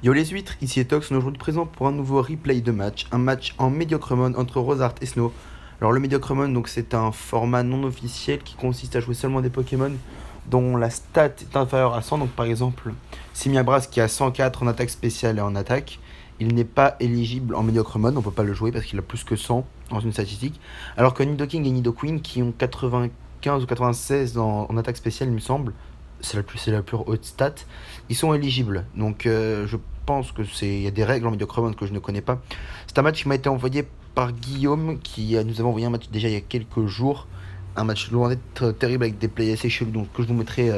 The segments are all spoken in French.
Yo les huîtres, ici Etox, on est aujourd'hui présent pour un nouveau replay de match, un match en Mediocremon entre Rosart et Snow. Alors le Mediocremon, donc c'est un format non officiel qui consiste à jouer seulement des Pokémon dont la stat est inférieure à 100, donc par exemple Simiabras qui a 104 en attaque spéciale et en attaque, il n'est pas éligible en Mediocremon, on peut pas le jouer parce qu'il a plus que 100 dans une statistique, alors que Nidoking et Nidoqueen qui ont 95 ou 96 en attaque spéciale il me semble, c'est la plus haute stat, ils sont éligibles. Donc je pense que il y a des règles en Mediocremon que je ne connais pas. C'est un match qui m'a été envoyé par Guillaume qui nous avait envoyé un match déjà il y a quelques jours. Un match loin d'être terrible avec des plays assez chelous, donc que je vous mettrai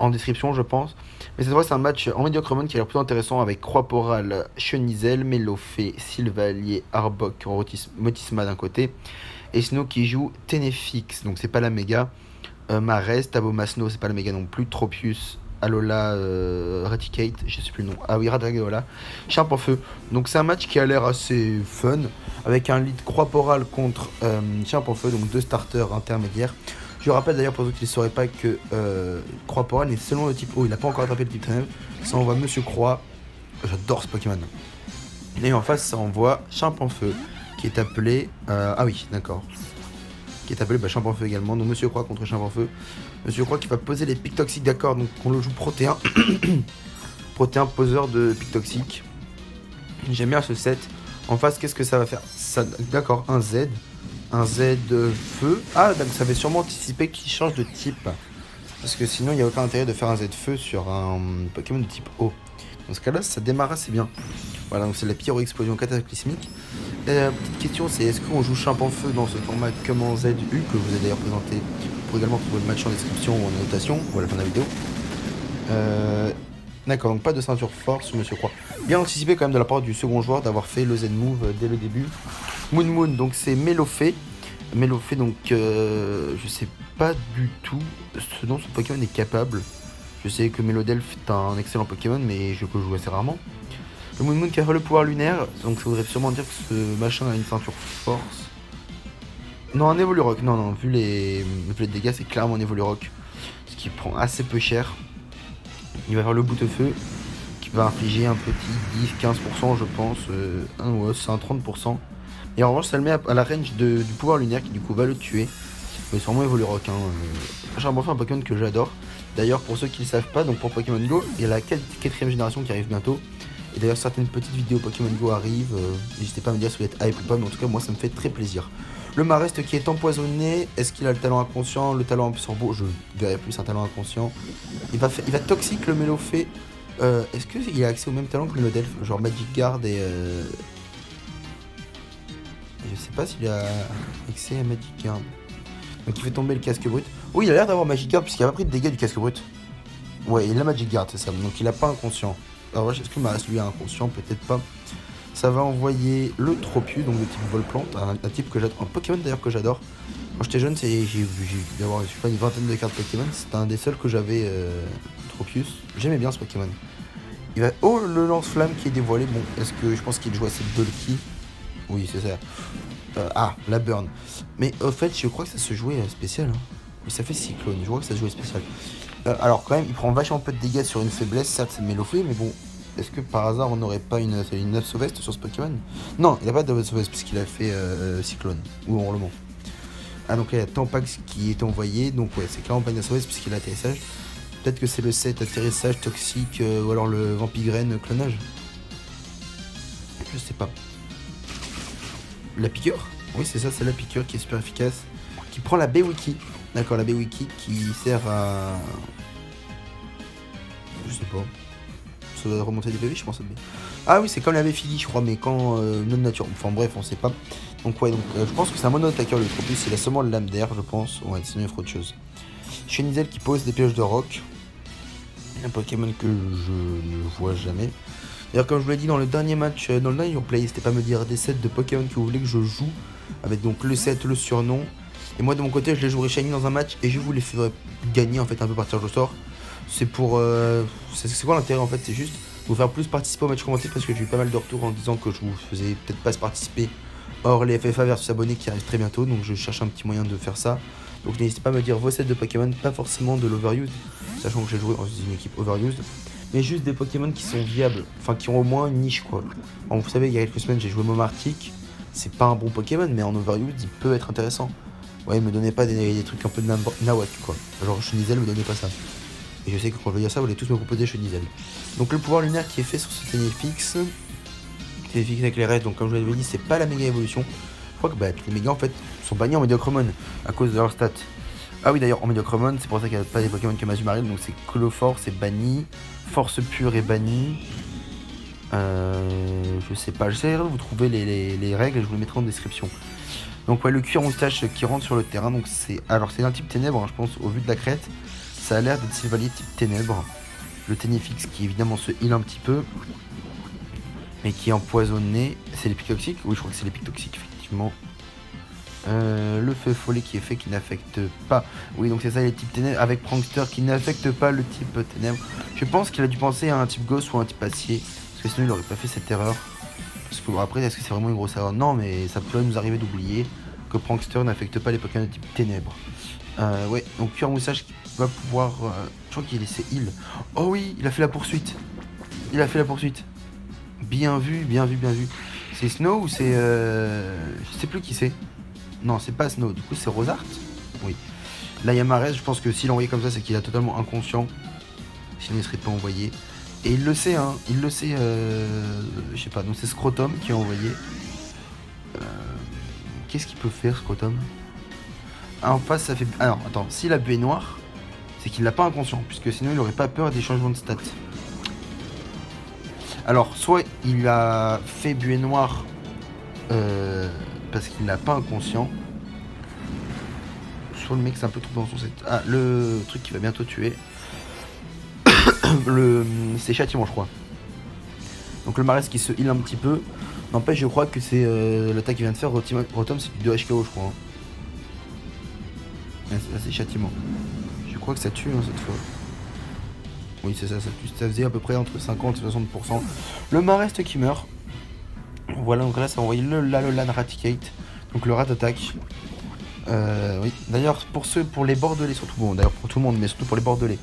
en description, je pense. Mais cette fois, c'est un match en Mediocremon qui a l'air plutôt intéressant avec Croix-Poral, Chenizel, Melofé, Sylvalier, Arbok, Motisma d'un côté, et Snow qui joue Tenefix, donc c'est pas la méga. Marès, Tabomasno, c'est pas la méga non plus. Tropius, Alola, Raticate, je sais plus le nom. Ah oui, Radagiola. Charpe en feu. Donc c'est un match qui a l'air assez fun. Avec un lead Croix-Poral contre Charpe en feu, donc deux starters intermédiaires. Je rappelle d'ailleurs pour ceux qui ne sauraient pas que Croix-Poral est seulement le type O. Il n'a pas encore attrapé le type Traîneau. Ça envoie Monsieur Croix. J'adore ce Pokémon. Et en face, ça envoie Charpe en feu. Qui est appelé. Ah oui, d'accord. Qui est appelé Champ en feu également. Donc Monsieur Croix contre Champ en feu. Monsieur Croix qui va poser les pics toxiques, d'accord. Donc on le joue Protéin. Protéin poseur de pics toxiques. J'aime bien ce set. En face, qu'est-ce que ça va faire ça, d'accord, un Z. Un Z feu. Ah, donc ça va sûrement anticiper qu'il change de type. Parce que sinon, il n'y a aucun intérêt de faire un Z feu sur un Pokémon de type O. Dans ce cas-là, ça démarre assez bien. Voilà, donc c'est la pyro-explosion cataclysmique. La petite question, c'est est-ce qu'on joue Champ en feu dans ce format comme en ZU, que je vous ai d'ailleurs présenté, pour également trouver le match en description ou en annotation, ou à la fin de la vidéo. D'accord, donc pas de ceinture force sur Monsieur Croix. Bien anticipé quand même de la part du second joueur d'avoir fait le Z-move dès le début. Moon Moon, donc c'est Melofé. Melofé, donc je sais pas du tout ce dont ce Pokémon est capable. Je sais que Melodelph est un excellent Pokémon, mais je peux jouer assez rarement. Le Moon Moon qui a le pouvoir lunaire, donc ça voudrait sûrement dire que ce machin a une ceinture force. Non, un Evolurock, non, vu les dégâts, c'est clairement un Evolurock. Ce qui prend assez peu cher. Il va faire le bout de feu, qui va infliger un petit 10-15%, je pense. Ouais, c'est un 30%. Et en revanche, ça le met à la range du pouvoir lunaire, qui du coup va le tuer. Mais c'est vraiment Evolurock. J'ai enfin un Pokémon que j'adore. D'ailleurs, pour ceux qui ne le savent pas, donc pour Pokémon Go, il y a la 4ème génération qui arrive bientôt. Et d'ailleurs, certaines petites vidéos Pokémon Go arrivent. N'hésitez pas à me dire si vous êtes hype ou pas, mais en tout cas, moi, ça me fait très plaisir. Le Marest qui est empoisonné, est-ce qu'il a le talent inconscient, le talent absorbo? Je verrais plus un talent inconscient. Il va toxique le Melofé. Est-ce qu'il a accès au même talent que le Melodelph, genre Magic Guard et. Je sais pas s'il a accès à Magic Guard. Donc il fait tomber le casque brut. Oui, il a l'air d'avoir Magic Guard puisqu'il a pas pris de dégâts du casque brut. Ouais, il a Magic Guard, c'est ça. Donc il a pas inconscient. Alors est-ce que Maras lui a inconscient? Peut-être pas. Ça va envoyer le Tropius, donc le type vol-plante, un type que j'adore, un Pokémon d'ailleurs que j'adore. Quand j'étais jeune, j'ai d'avoir une vingtaine de cartes Pokémon. C'est un des seuls que j'avais, Tropius. J'aimais bien ce Pokémon. Il va... Oh, le lance-flamme qui est dévoilé. Bon, est-ce que je pense qu'il joue assez de Dolki? Oui, c'est ça. La burn. Mais au fait, je crois que ça se jouait spécial. Mais ça fait cyclone, je crois que ça se jouait spécial. Alors quand même, il prend vachement peu de dégâts sur une faiblesse, certes c'est Melofé, mais bon, est-ce que par hasard on n'aurait pas une 9 sauveste sur ce Pokémon? Non, il n'a pas de 9 sauveste puisqu'il a fait cyclone, ou hurlement. Ah donc là il y a Tampax qui est envoyé, donc ouais, c'est clairement pas une 9 sauveste puisqu'il a atterrissage. Peut-être que c'est le set atterrissage toxique, ou alors le vampigraine clonage. Je sais pas. La piqûre? Oui, c'est ça, c'est la piqûre qui est super efficace. Qui prend la B-Wiki. D'accord, la B-Wiki qui sert à. Je sais pas. Ça va remonter des PV, je pense. Ah oui, c'est comme la B-Fili, je crois, mais quand non nature. Enfin bref, on sait pas. Donc ouais, je pense que c'est un mono-attaqueur le Tropius. Il a seulement le lame d'air, je pense. Ouais, sinon il fera autre chose. Chenizel qui pose des pièges de roc. Un Pokémon que je ne vois jamais. D'ailleurs, comme je vous l'ai dit dans le dernier match, dans le dernier play, n'hésitez pas à me dire des sets de Pokémon que vous voulez que je joue, avec donc le set, le surnom. Et moi de mon côté, je les jouerai shiny dans un match et je vous les ferai gagner en fait un peu par tirage au sort. C'est pour. C'est quoi l'intérêt en fait? C'est juste vous faire plus participer au match commenté parce que j'ai eu pas mal de retours en disant que je vous faisais peut-être pas se participer. Or, les FFA versus abonnés qui arrivent très bientôt, donc je cherche un petit moyen de faire ça. Donc n'hésitez pas à me dire vos sets de Pokémon, pas forcément de l'overuse, sachant que j'ai joué dans une équipe overused. mais juste des Pokémon qui sont viables, enfin qui ont au moins une niche quoi. Alors, vous savez, il y a quelques semaines j'ai joué Momartic, c'est pas un bon Pokémon, mais en Overused il peut être intéressant. Ouais, me donnez pas des trucs un peu de nawak quoi. Genre Chenizel, me donnez pas ça. Et je sais que quand je vais dire ça, vous allez tous me proposer Chenizel. Donc le pouvoir lunaire qui est fait sur ce Ténéfix avec les restes, donc comme je vous l'avais dit, c'est pas la méga évolution. Je crois que bah, les mégas en fait sont bannis en Mediocremon à cause de leur stats. Ah oui, d'ailleurs, en Mediocremon, c'est pour ça qu'il n'y a pas des Pokémon comme Azumarill, donc c'est Colophore, c'est banni, Force Pure est banni. Je sais pas, j'essaierai de vous trouver les règles et je vous les mettrai en description. Donc ouais, le cuir moustache qui rentre sur le terrain, donc c'est. Alors c'est un type ténèbres, hein, je pense, au vu de la crête. Ça a l'air d'être Sylvalier type ténèbres. Le Ténéfix qui évidemment se heal un petit peu. Mais qui est empoisonné. C'est l'épic toxique. Oui, je crois que c'est l'épic toxique, effectivement. Le feu follet qui est fait qui n'affecte pas. Oui, donc c'est ça les types ténèbres avec Prankster qui n'affecte pas le type ténèbres. Je pense qu'il a dû penser à un type ghost ou un type acier. Parce que sinon il aurait pas fait cette erreur. Parce que bon, après, est-ce que c'est vraiment une grosse erreur? Non, mais ça pourrait nous arriver d'oublier que Prankster n'affecte pas les Pokémon de type ténèbres. Ouais, donc cuir moussage qui va pouvoir. Je crois qu'il est laissé heal. Oh oui, il a fait la poursuite. Il a fait la poursuite. Bien vu, bien vu, bien vu. C'est Snow ou c'est. Je sais plus qui c'est. Non, c'est pas Snow, du coup c'est Rosart. Oui. Là, Yamares, je pense que s'il envoyé comme ça, c'est qu'il est totalement inconscient. Sinon, il serait pas envoyé. Et il le sait, hein. Il le sait. Je sais pas. Donc, c'est Scrotum qui a envoyé. Qu'est-ce qu'il peut faire, Scrotum? Ah, en face, ça fait. Alors, attends. S'il a buée noire, c'est qu'il l'a pas inconscient. Puisque sinon, il aurait pas peur des changements de stats. Alors, soit il a fait buée noire. Parce qu'il l'a pas inconscient. Soit le mec c'est un peu trop dans son set. Ah, le truc qui va bientôt tuer. C'est châtiment, je crois. Donc le Marès qui se heal un petit peu. N'empêche, je crois que c'est l'attaque qu'il vient de faire. Rotom, c'est du 2 HKO, je crois. Là, c'est châtiment. Je crois que ça tue hein, cette fois. Oui, c'est ça, ça tue. Ça faisait à peu près entre 50 et 60%. Le Marest qui meurt. Voilà, donc là, ça a envoyé le Lalolan Raticate. Donc le rat attaque. Oui. D'ailleurs, pour les Bordelais, surtout, bon, d'ailleurs pour tout le monde, mais surtout pour les Bordelais,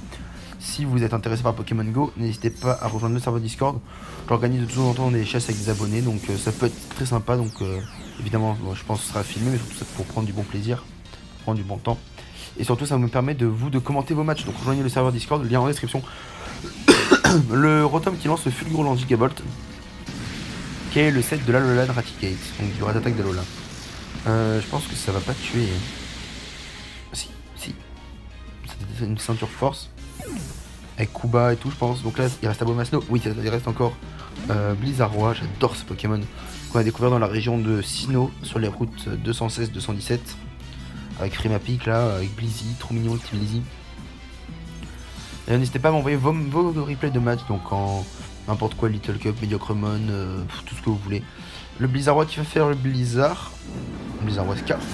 si vous êtes intéressé par Pokémon Go, n'hésitez pas à rejoindre le serveur Discord. J'organise de temps en temps des chasses avec des abonnés, donc ça peut être très sympa. Donc évidemment, bon, je pense que ce sera filmé, mais surtout ça pour prendre du bon plaisir, prendre du bon temps. Et surtout, ça me permet de commenter vos matchs. Donc rejoignez le serveur Discord, lien en description. Le Rotom qui lance le Fulgurant Gigavolt, qui est le set de l'Alolan Raticate, donc du rat attaque d'Alola. Je pense que ça va pas tuer. Si. C'était une ceinture force. Avec Kuba et tout, je pense. Donc là, il reste Abomasnow. Oui, il reste encore Blizzardroid. J'adore ce Pokémon qu'on a découvert dans la région de Sinnoh, sur les routes 216-217. Avec Frimapic là, avec Blizzy. Trop mignon le petit Blizzy. N'hésitez pas à m'envoyer vos replays de match. Donc en n'importe quoi, Little Cup, Mediocremon, tout ce que vous voulez. Le Blizzardroid qui va faire le Blizzard. Blizzardroid Scarf.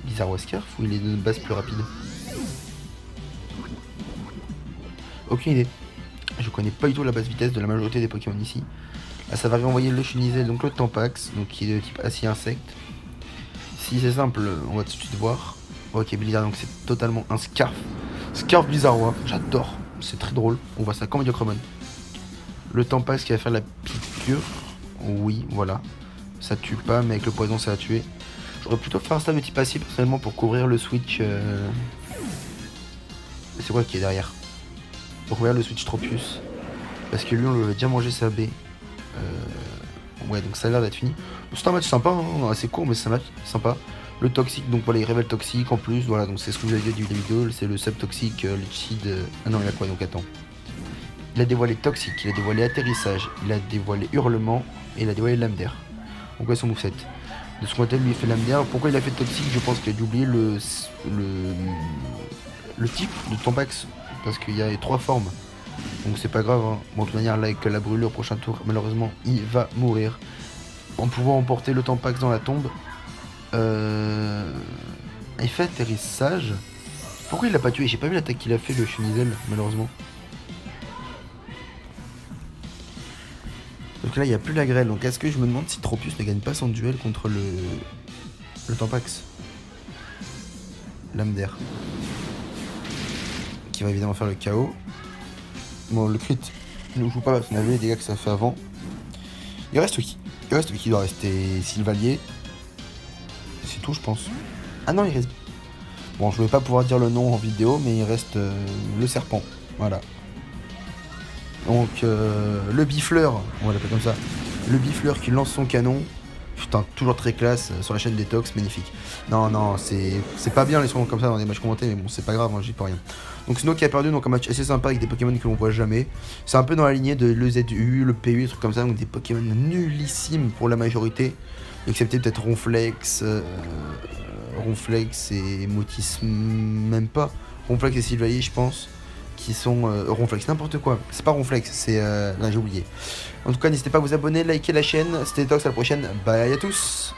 Blizzardroid Scarf ou il est de base plus rapide? Aucune idée. Je connais pas du tout la base vitesse de la majorité des Pokémon ici. Là, ça va réenvoyer le Chenizel, donc le Tampax, donc qui est de type acier insecte. Si c'est simple, on va tout de suite voir. Ok, Blizzard, donc c'est totalement un Scarf. Scarf Blizzardroid, j'adore. C'est très drôle. On voit ça comme Mediocremon. Le Tampax qui va faire la piqûre. Oui, voilà. Ça tue pas, mais avec le poison, ça va tuer. J'aurais plutôt fait un stade de type acier personnellement pour couvrir le switch. C'est quoi qui est derrière? Pour couvrir le switch Tropius. Parce que lui, on lui a déjà mangé sa baie. Ouais, donc ça a l'air d'être fini. C'est un match sympa, hein, assez court, mais c'est un match sympa. Le toxique, donc voilà, il révèle toxique en plus. Voilà, donc c'est ce que vous avez dit au début de la vidéo. C'est le sub toxique, Lichid. Ah non, il a quoi donc? Attends. Il a dévoilé toxique, il a dévoilé atterrissage, il a dévoilé hurlement et il a dévoilé lame d'air. Donc ouais, son moveset. De son côté, lui, il fait lame d'air. Pourquoi il a fait toxique? Je pense qu'il a dû oublier le type de Tampax. Parce qu'il y a 3 formes. Donc c'est pas grave. Hein. Bon, de toute manière, là, avec la brûlure, prochain tour, malheureusement, il va mourir. En pouvant emporter le Tampax dans la tombe. Il fait atterrissage. Pourquoi il l'a pas tué? J'ai pas vu l'attaque qu'il a fait, le Chenizel, malheureusement. Donc là, il n'y a plus la grêle. Donc est-ce que je me demande si Tropius ne gagne pas son duel contre le Tampax? Lame d'air. Qui va évidemment faire le KO. Bon, le crit ne joue pas parce qu'on a vu les dégâts que ça fait avant. Il reste qui? Il reste qui? Il doit rester Sylvalier. C'est tout, je pense. Ah non, il reste... Bon, je vais pas pouvoir dire le nom en vidéo, mais il reste le serpent. Voilà. Donc, le bifleur, on va l'appeler comme ça. Le bifleur qui lance son canon. Putain, toujours très classe sur la chaîne Detox, magnifique. Non, non, c'est pas bien les sons comme ça dans des matchs commentés, mais bon, c'est pas grave, hein, j'y peux rien. Donc Snow qui a perdu, donc un match assez sympa avec des Pokémon que l'on voit jamais. C'est un peu dans la lignée de l'EZU, le PU, des trucs comme ça, donc des Pokémon nullissimes pour la majorité, excepté peut-être Ronflex, Ronflex et Motis, même pas. Ronflex et Sylvalier, je pense, qui sont Ronflex, n'importe quoi. C'est pas Ronflex, c'est là j'ai oublié. En tout cas, n'hésitez pas à vous abonner, liker la chaîne. C'était Tox, à la prochaine. Bye à tous.